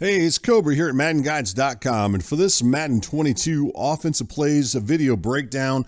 Hey, it's Cobra here at MaddenGuides.com, and for this Madden 22 offensive plays video breakdown,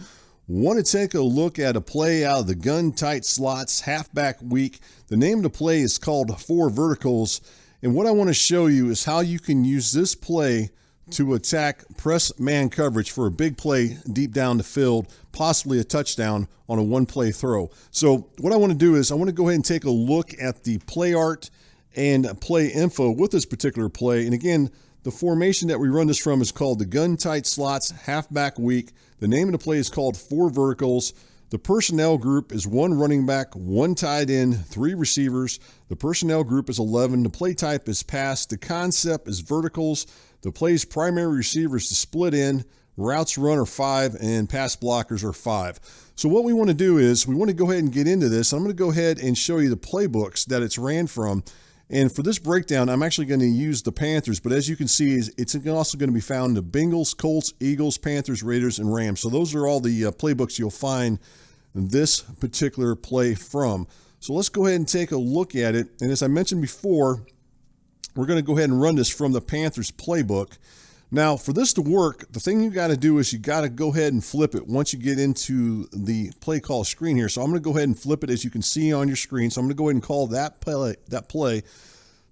want to take a look at a play out of the gun tight slots halfback week. The name of the play is called Four Verticals, and what I want to show you is how you can use this play to attack press man coverage for a big play deep down the field, possibly a touchdown on a one-play throw. So what I want to do is I want to go ahead and take a look at the play art and play info with this particular play. And again, the formation that we run this from is called the gun tight slots halfback week. The name of the play is called Four Verticals. The personnel group is one running back, one tight end, three receivers. The personnel group is 11. The play type is pass. The concept is verticals. The play's primary receivers to split in. Routes run are 5 and pass blockers are 5. So what we want to do is we want to go ahead and get into this. I'm going to go ahead and show you the playbooks that it's ran from. And for this breakdown, I'm actually going to use the Panthers, but as you can see, it's also going to be found in the Bengals, Colts, Eagles, Panthers, Raiders, and Rams. So those are all the playbooks you'll find this particular play from. So let's go ahead and take a look at it. And as I mentioned before, we're going to go ahead and run this from the Panthers playbook. Now, for this to work, the thing you got to do is you got to go ahead and flip it once you get into the play call screen here. So I'm going to go ahead and flip it as you can see on your screen. So I'm going to go ahead and call that play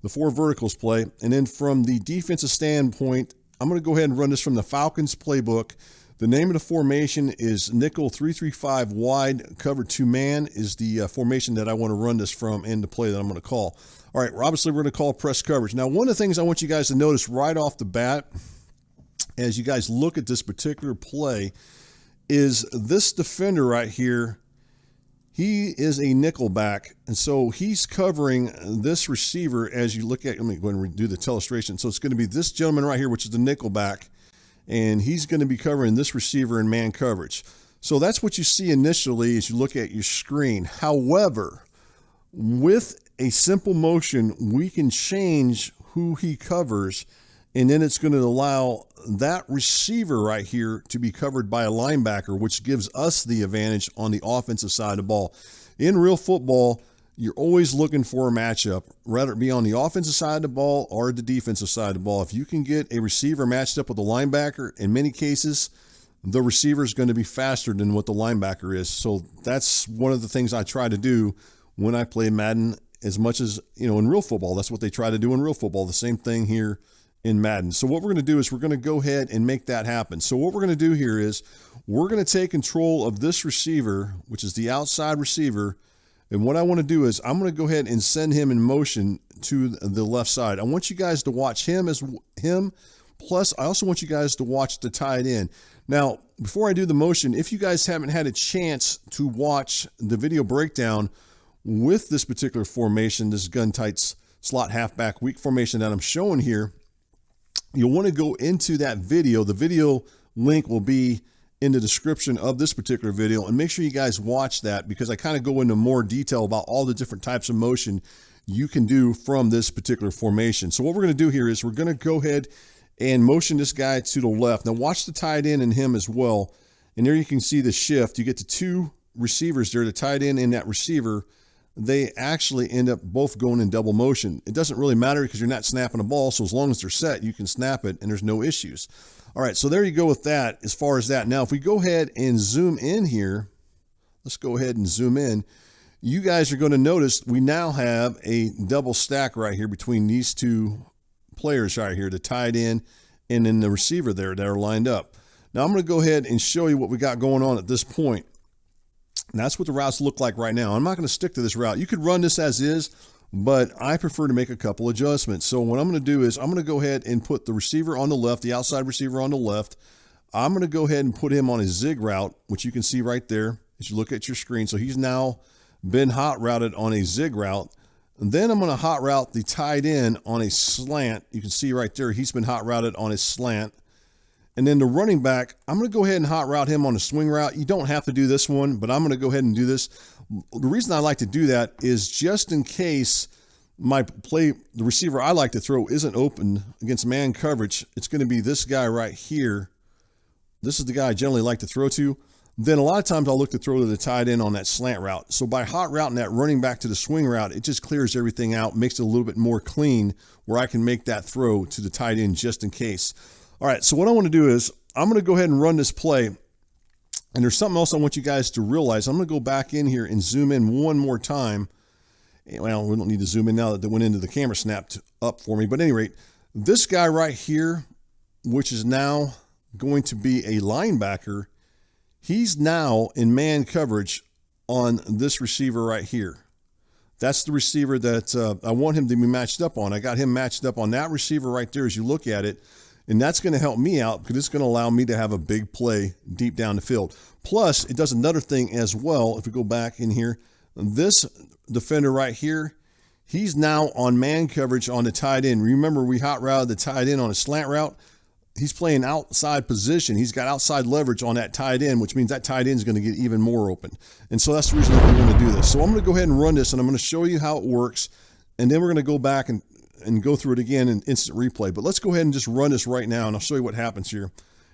the Four Verticals play. And then from the defensive standpoint, I'm going to go ahead and run this from the Falcons playbook. The name of the formation is nickel 3-3-5 wide, cover 2 man is the formation that I want to run this from in the play that I'm going to call. All right, obviously we're going to call press coverage. Now, one of the things I want you guys to notice right off the bat as you guys look at this particular play is this defender right here. He is a nickel back, and so he's covering this receiver as you look at, let me go ahead and do the illustration. So it's going to be this gentleman right here, which is the nickel back, and he's going to be covering this receiver in man coverage. So that's what you see initially as you look at your screen. However, with a simple motion, we can change who he covers, and then it's going to allow that receiver right here to be covered by a linebacker, which gives us the advantage on the offensive side of the ball. In real football, you're always looking for a matchup, whether it be on the offensive side of the ball or the defensive side of the ball. If you can get a receiver matched up with a linebacker, in many cases, the receiver is going to be faster than what the linebacker is. So that's one of the things I try to do when I play Madden as much as, in real football. That's what they try to do in real football. The same thing here in Madden. So what we're going to do is we're going to go ahead and make that happen. So what we're going to do here is we're going to take control of this receiver, which is the outside receiver. And what I want to do is I'm going to go ahead and send him in motion to the left side. I want you guys to watch him. Plus, I also want you guys to watch the tight end. Now, before I do the motion, if you guys haven't had a chance to watch the video breakdown with this particular formation, this gun tight slot halfback weak formation that I'm showing here, you'll want to go into that video. The video link will be in the description of this particular video, and make sure you guys watch that because I kind of go into more detail about all the different types of motion you can do from this particular formation. So what we're going to do here is we're going to go ahead and motion this guy to the left. Now watch the tight end and him as well. And there you can see the shift. You get the two receivers there, the tight end and that receiver. They actually end up both going in double motion. It doesn't really matter because you're not snapping the ball. So as long as they're set, you can snap it and there's no issues. All right, so there you go with that as far as that. Now, if we go ahead and zoom in here, let's go ahead and zoom in. You guys are going to notice we now have a double stack right here between these two players right here, the tight end and then the receiver there that are lined up. Now, I'm going to go ahead and show you what we got going on at this point. And that's what the routes look like right now. I'm not going to stick to this route. You could run this as is, but I prefer to make a couple adjustments. So what I'm going to do is I'm going to go ahead and put the receiver on the left, the outside receiver on the left. I'm going to go ahead and put him on a zig route, which you can see right there as you look at your screen. So he's now been hot routed on a zig route. And then I'm going to hot route the tight end on a slant. You can see right there, he's been hot routed on a slant. And then the running back, I'm going to go ahead and hot route him on a swing route. You don't have to do this one, but I'm going to go ahead and do this. The reason I like to do that is just in case the receiver I like to throw isn't open against man coverage. It's going to be this guy right here. This is the guy I generally like to throw to. then a lot of times I'll look to throw to the tight end on that slant route. So by hot routing that running back to the swing route, it just clears everything out, makes it a little bit more clean where I can make that throw to the tight end just in case. All right, so what I want to do is I'm going to go ahead and run this play. And there's something else I want you guys to realize. I'm going to go back in here and zoom in one more time. Well, we don't need to zoom in now that they went into the camera snapped up for me. But at any rate, this guy right here, which is now going to be a linebacker, he's now in man coverage on this receiver right here. That's the receiver that I want him to be matched up on. I got him matched up on that receiver right there as you look at it. And that's going to help me out because it's going to allow me to have a big play deep down the field. Plus, it does another thing as well. If we go back in here, this defender right here, he's now on man coverage on the tight end. Remember, we hot routed the tight end on a slant route. He's playing outside position. He's got outside leverage on that tight end, which means that tight end is going to get even more open. And so that's the reason that we're going to do this. So I'm going to go ahead and run this, and I'm going to show you how it works. And then we're going to go back and go through it again in instant replay. But let's go ahead and just run this right now, and I'll show you what happens here.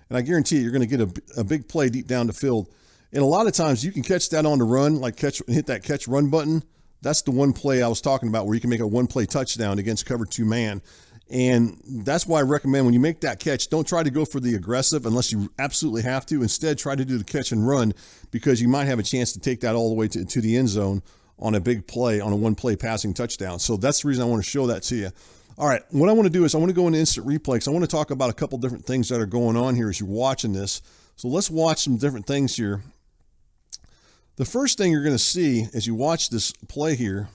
And I guarantee you, you're going to get a big play deep down the field. And a lot of times you can catch that on the run, like hit that catch run button. That's the one play I was talking about where you can make a one-play touchdown against cover 2 man. And that's why I recommend when you make that catch, don't try to go for the aggressive unless you absolutely have to. Instead, try to do the catch and run because you might have a chance to take that all the way to the end zone on a big play, on a one-play passing touchdown. So that's the reason I want to show that to you. All right, what I want to do is I want to go into instant replay because I want to talk about a couple different things that are going on here as you're watching this. So let's watch some different things here. The first thing you're going to see as you watch this play here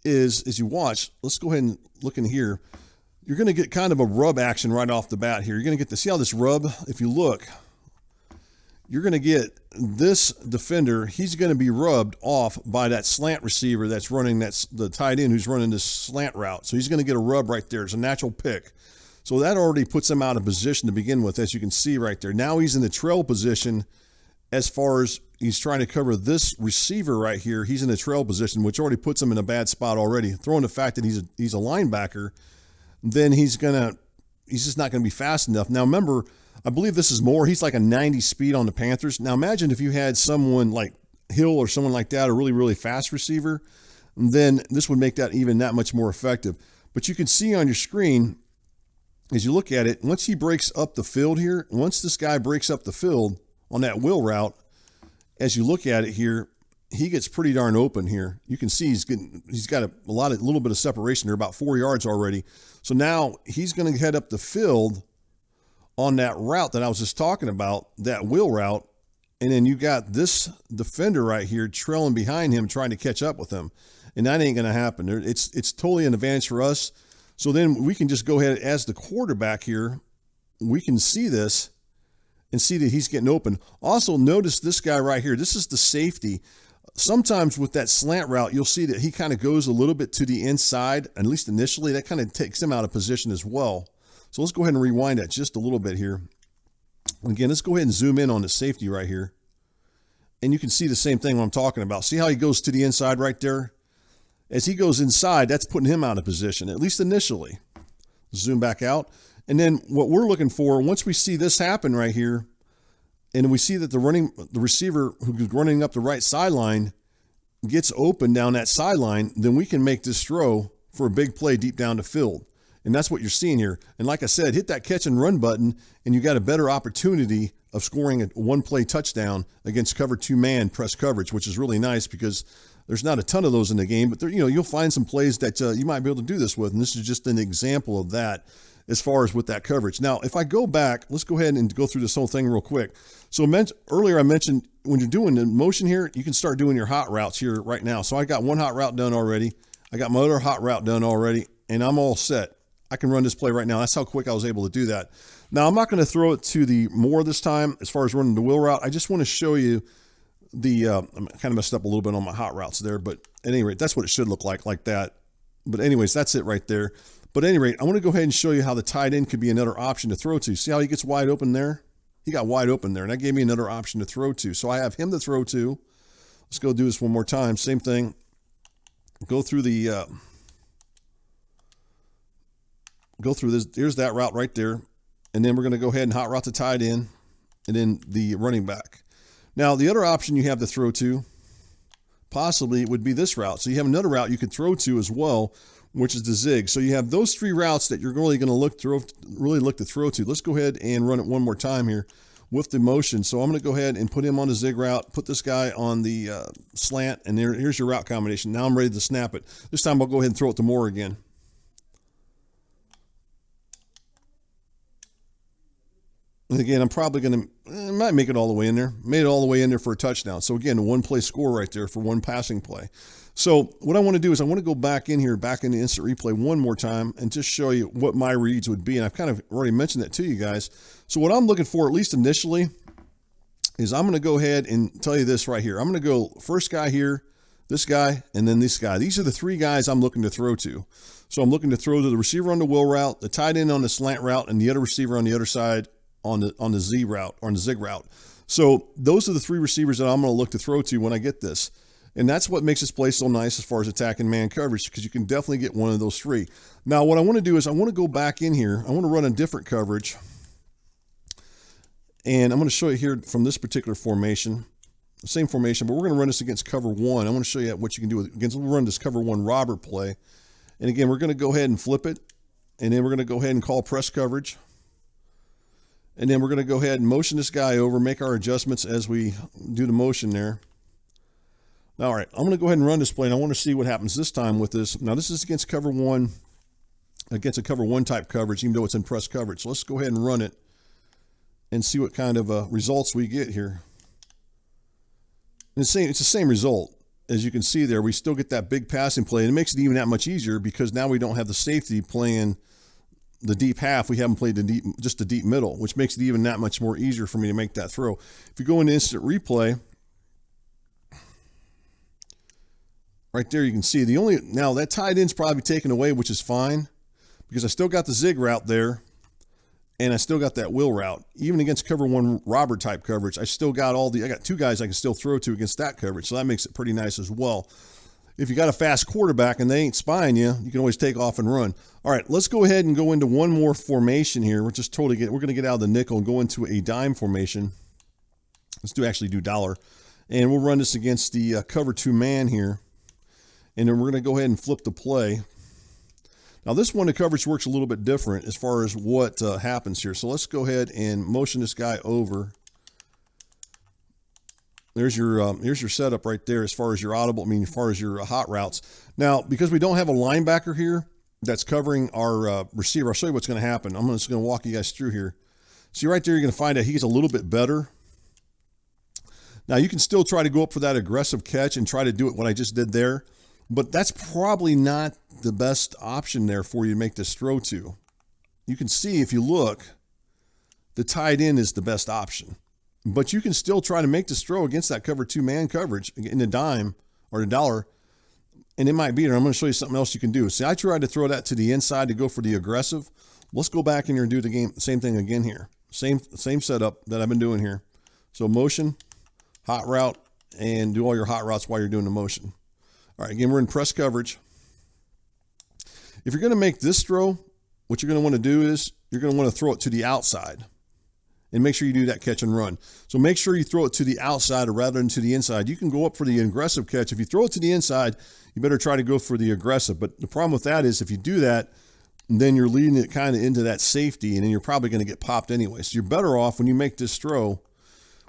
is, as you watch, let's go ahead and look in here. You're going to get kind of a rub action right off the bat here. You're going to get to see how this rub, if you look, you're going to get this defender. He's going to be rubbed off by that slant receiver that's running, that's the tight end who's running this slant route. So he's going to get a rub right there. It's a natural pick. So that already puts him out of position to begin with, as you can see right there. Now he's in the trail position as far as he's trying to cover this receiver right here. He's in the trail position, which already puts him in a bad spot already. Throwing the fact that he's a linebacker, then he's just not going to be fast enough. Now remember, I believe this is more. He's like a 90 speed on the Panthers. Now imagine if you had someone like Hill or someone like that, a really, really fast receiver, then this would make that even that much more effective. But you can see on your screen, as you look at it, once he breaks up the field here, once this guy breaks up the field on that wheel route, as you look at it here, he gets pretty darn open here. You can see he's got a little bit of separation there, about 4 yards already. So now he's going to head up the field on that route that I was just talking about, that wheel route. And then you got this defender right here trailing behind him, trying to catch up with him. And that ain't going to happen. It's totally an advantage for us. So then we can just go ahead as the quarterback here. We can see this and see that he's getting open. Also notice this guy right here. This is the safety. Sometimes with that slant route, you'll see that he kind of goes a little bit to the inside, at least initially. That kind of takes him out of position as well. So let's go ahead and rewind that just a little bit here. Again, let's go ahead and zoom in on the safety right here. And you can see the same thing I'm talking about. See how he goes to the inside right there? As he goes inside, that's putting him out of position, at least initially. Zoom back out. And then what we're looking for, once we see this happen right here, and we see that the receiver who's running up the right sideline gets open down that sideline, then we can make this throw for a big play deep down the field. And that's what you're seeing here. And like I said, hit that catch and run button, and you got a better opportunity of scoring a one-play touchdown against cover 2 man press coverage, which is really nice because there's not a ton of those in the game, but there, you'll find some plays that you might be able to do this with. And this is just an example of that as far as with that coverage. Now, if I go back, let's go ahead and go through this whole thing real quick. So earlier I mentioned when you're doing the motion here, you can start doing your hot routes here right now. So I got one hot route done already. I got my other hot route done already, and I'm all set. I can run this play right now. That's how quick I was able to do that. Now, I'm not going to throw it to the more this time as far as running the wheel route. I just want to show you I kind of messed up a little bit on my hot routes there, but at any rate, that's what it should look like that. But anyways, that's it right there. But at any rate, I want to go ahead and show you how the tight end could be another option to throw to. See how he gets wide open there? He got wide open there, and that gave me another option to throw to. So I have him to throw to. Let's go do this one more time. Same thing. Go through this. Here's that route right there. And then we're going to go ahead and hot route the tight end. and then the running back. Now, the other option you have to throw to possibly would be this route. So you have another route you could throw to as well, which is the zig. So you have those three routes that you're really going to look to throw to. Let's go ahead and run it one more time here with the motion. So I'm going to go ahead and put him on the zig route, put this guy on the slant, and here's your route combination. Now I'm ready to snap it. This time I'll go ahead and throw it to Moore again. And again, I'm probably going to, might make it all the way in there. Made it all the way in there for a touchdown. So again, a one-play score right there for one passing play. So what I want to do is I want to go back in here, back in the instant replay one more time and just show you what my reads would be. And I've kind of already mentioned that to you guys. So what I'm looking for, at least initially, is I'm going to go ahead and tell you this right here. I'm going to go first guy here, this guy, and then this guy. These are the three guys I'm looking to throw to. So I'm looking to throw to the receiver on the wheel route, the tight end on the slant route, and the other receiver on the other side on the Z route or on the zig route. So those are the three receivers that I'm going to look to throw to when I get this. And that's what makes this play so nice as far as attacking man coverage, because you can definitely get one of those three. Now, what I want to do is I want to go back in here. I want to run a different coverage. And I'm going to show you here from this particular formation, the same formation, but we're going to run this against cover one. I want to show you what you can do against, we'll run this cover one robber play. And again, we're going to go ahead and flip it. And then we're going to go ahead and call press coverage. And then we're going to go ahead and motion this guy over, make our adjustments as we do the motion there. Now, all right, I'm going to go ahead and run this play, and I want to see what happens this time with this. Now, this is against cover one, against a cover one type coverage, even though it's in press coverage. So let's go ahead and run it and see what kind of results we get here. And it's the same result. As you can see there, we still get that big passing play, and it makes it even that much easier because now we don't have the safety playing the deep half. We haven't played just the deep middle, which makes it even that much more easier for me to make that throw. If you go into instant replay, right there you can see now that tight end's probably taken away, which is fine because I still got the zig route there and I still got that wheel route. Even against cover one robber type coverage, I got two guys I can still throw to against that coverage. So that makes it pretty nice as well. If you got a fast quarterback and they ain't spying you, you can always take off and run. All right, let's go ahead and go into one more formation here. We're going to get out of the nickel and go into a dime formation. Let's actually do dollar. And we'll run this against the cover two man here. And then we're going to go ahead and flip the play. Now this one, the coverage works a little bit different as far as what happens here. So let's go ahead and motion this guy over. There's your setup right there as far as your audible, as far as your hot routes. Now, because we don't have a linebacker here that's covering our receiver, I'll show you what's going to happen. I'm just going to walk you guys through here. See right there, you're going to find out he's a little bit better. Now, you can still try to go up for that aggressive catch and try to do it what I just did there, but that's probably not the best option there for you to make this throw to. You can see if you look, the tight end is the best option. But you can still try to make this throw against that cover two man coverage in the dime or the dollar, and it might be there. I'm going to show you something else you can do. See, I tried to throw that to the inside to go for the aggressive. Let's go back in here and do the same thing again here. Same setup that I've been doing here. So motion, hot route, and do all your hot routes while you're doing the motion. All right, again, we're in press coverage. If you're going to make this throw, what you're going to want to do is you're going to want to throw it to the outside. And make sure you do that catch and run. So make sure you throw it to the outside rather than to the inside. You can go up for the aggressive catch. If you throw it to the inside, you better try to go for the aggressive. But the problem with that is if you do that, then you're leading it kind of into that safety, and then you're probably going to get popped anyway. So you're better off when you make this throw.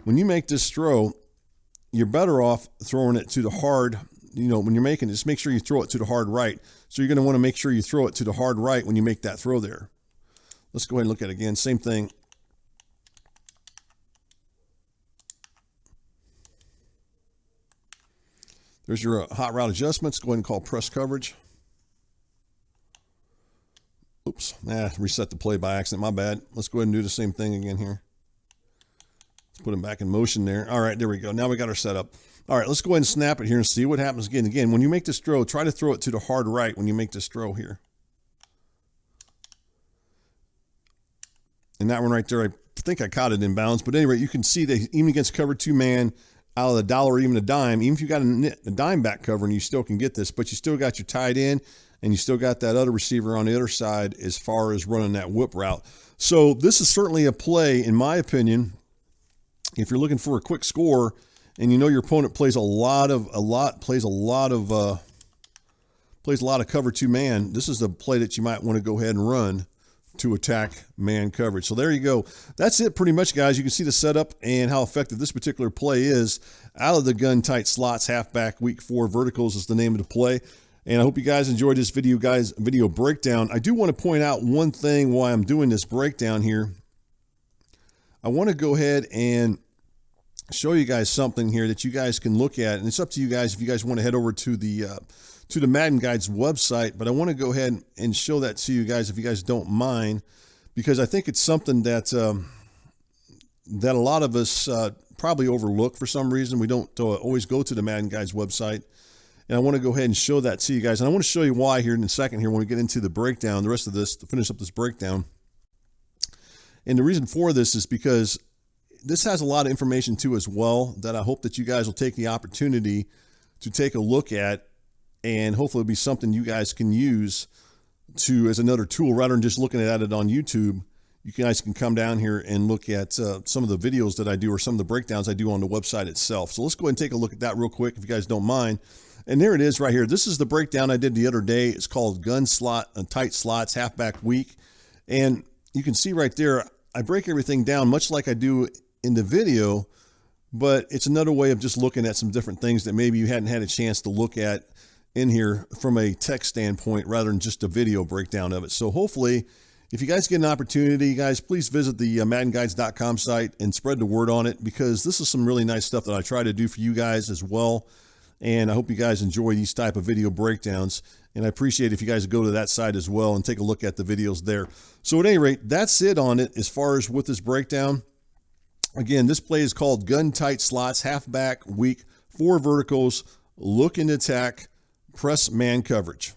When you make this throw, you're better off throwing it to the hard, when you're making it, just make sure you throw it to the hard right. So you're going to want to make sure you throw it to the hard right when you make that throw there. Let's go ahead and look at it again. Same thing. There's your hot route adjustments. Go ahead and call press coverage. Oops, reset the play by accident. My bad. Let's go ahead and do the same thing again here. Let's put him back in motion there. All right, there we go. Now we got our setup. All right, let's go ahead and snap it here and see what happens again. Again, when you make this throw, try to throw it to the hard right when you make this throw here. And that one right there, I think I caught it in bounds. But anyway, you can see that even against cover two man, out of the dollar or even a dime, even if you got a dime back covering, you still can get this, but you still got your tight end and you still got that other receiver on the other side as far as running that whip route. So this is certainly a play, in my opinion, if you're looking for a quick score and you know your opponent plays a lot of cover two man, this is the play that you might want to go ahead and run to attack man coverage. So there you go. That's it pretty much, guys. You can see the setup and how effective this particular play is. Out of the gun tight slots, halfback, week 4 verticals is the name of the play. And I hope you guys enjoyed this video breakdown. I do want to point out one thing while I'm doing this breakdown here. I want to go ahead and show you guys something here that you guys can look at, and it's up to you guys if you guys want to head over to the Madden Guides website. But I want to go ahead and show that to you guys if you guys don't mind, because I think it's something that that a lot of us probably overlook for some reason. We don't always go to the Madden Guides website, and I want to go ahead and show that to you guys. And I want to show you why here in a second here when we get into the breakdown, the rest of this, to finish up this breakdown. And the reason for this is because this has a lot of information too as well that I hope that you guys will take the opportunity to take a look at, and hopefully it'll be something you guys can use to as another tool rather than just looking at it on YouTube. You guys can come down here and look at some of the videos that I do or some of the breakdowns I do on the website itself. So let's go ahead and take a look at that real quick if you guys don't mind. And there it is right here. This is the breakdown I did the other day. It's called gun slot and tight slots halfback week. And you can see right there, I break everything down much like I do in the video, but it's another way of just looking at some different things that maybe you hadn't had a chance to look at in here from a text standpoint rather than just a video breakdown of it. So hopefully, if you guys get an opportunity, guys, please visit the MaddenGuides.com site and spread the word on it, because this is some really nice stuff that I try to do for you guys as well. And I hope you guys enjoy these type of video breakdowns. And I appreciate if you guys go to that site as well and take a look at the videos there. So at any rate, that's it on it as far as with this breakdown. Again, this play is called gun tight slots, halfback, weak, 4 verticals, look and attack, press man coverage.